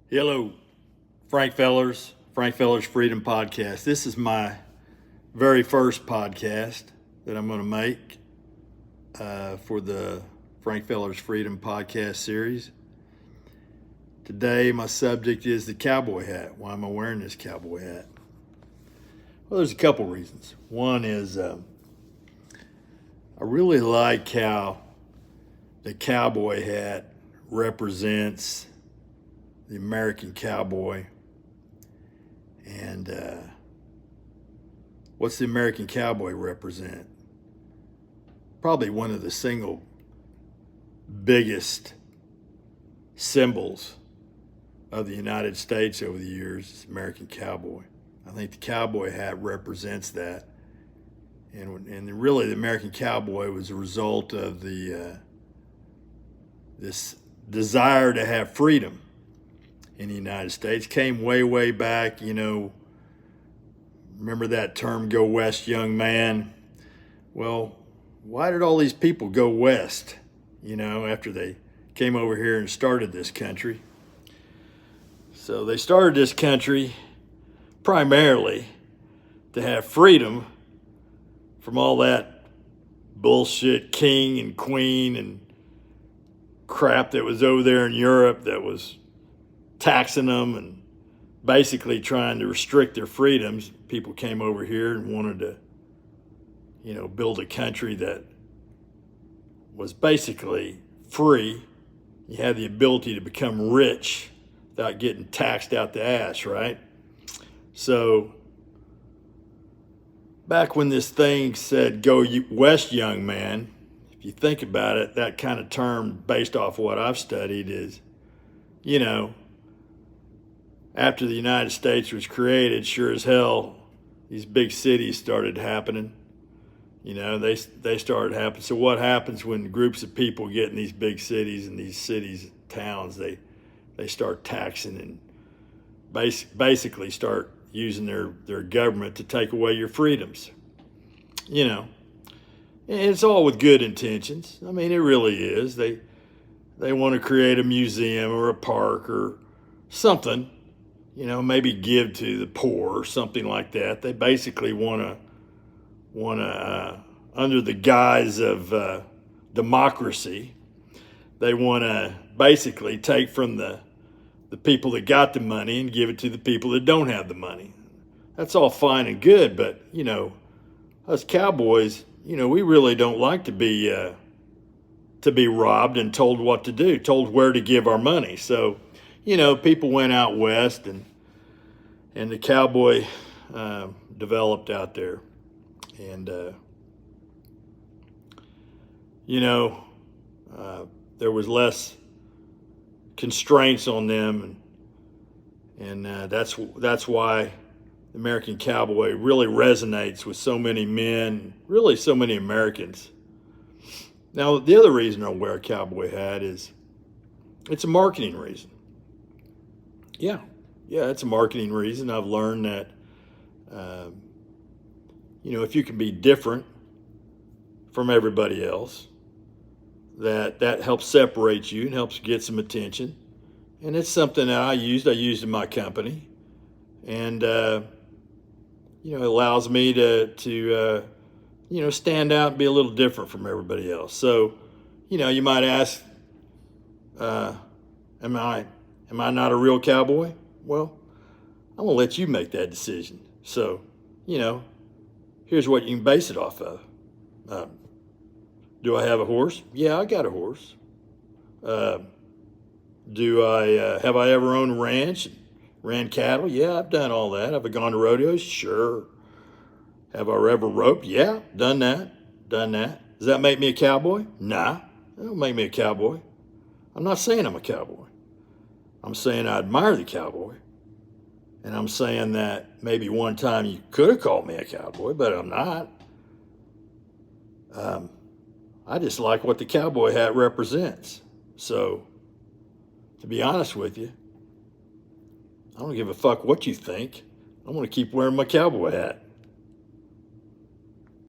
Hello, Frank Fellers Freedom Podcast. This is my very first podcast that I'm going to make for the Frank Fellers Freedom Podcast series. Today, my subject is the cowboy hat. Why am I wearing this cowboy hat? Well, there's a couple reasons. One is I really like how the cowboy hat represents the American cowboy. And what's the American cowboy represent? Probably one of the single biggest symbols of the United States over the years is American cowboy. I think the cowboy hat represents that. And really the American cowboy was a result of this desire to have freedom in the United States. Came way back, remember that term, go west, young man? Well, why did all these people go west, after they came over here and started this country? So they started this country primarily to have freedom from all that bullshit king and queen and crap that was over there in Europe that was taxing them and basically trying to restrict their freedoms. People came over here and wanted to, build a country that was basically free. You had the ability to become rich without getting taxed out the ass, right? So back when this thing said, go west, young man, if you think about it, that kind of term, based off what I've studied, is, after the United States was created, sure as hell, these big cities started happening. They started happening. So what happens when groups of people get in these big cities and these cities, towns, they start taxing and basically start using their government to take away your freedoms. And it's all with good intentions. I mean, it really is. They want to create a museum or a park or something, maybe give to the poor or something like that. They basically want to, under the guise of democracy, they want to basically take from the people that got the money and give it to the people that don't have the money. That's all fine and good, but, us cowboys, we really don't like to be robbed and told what to do, told where to give our money. So, people went out west and the cowboy developed out there. And, there was less constraints on them. And that's why the American cowboy really resonates with so many men, really so many Americans. Now, the other reason I wear a cowboy hat is it's a marketing reason. Yeah, it's a marketing reason. I've learned that, if you can be different from everybody else, that helps separate you and helps get some attention. And it's something that I used in my company. And, it allows me to stand out and be a little different from everybody else. So, you might ask, am I not a real cowboy? Well, I'm going to let you make that decision. So, here's what you can base it off of. Do I have a horse? Yeah, I got a horse. Have I ever owned a ranch, ran cattle? Yeah, I've done all that. Have I gone to rodeos? Sure. Have I ever roped? Yeah, done that. Does that make me a cowboy? Nah, that don't make me a cowboy. I'm not saying I'm a cowboy. I'm saying I admire the cowboy. And I'm saying that maybe one time you could have called me a cowboy, but I'm not. I just like what the cowboy hat represents. So, to be honest with you, I don't give a fuck what you think. I'm going to keep wearing my cowboy hat.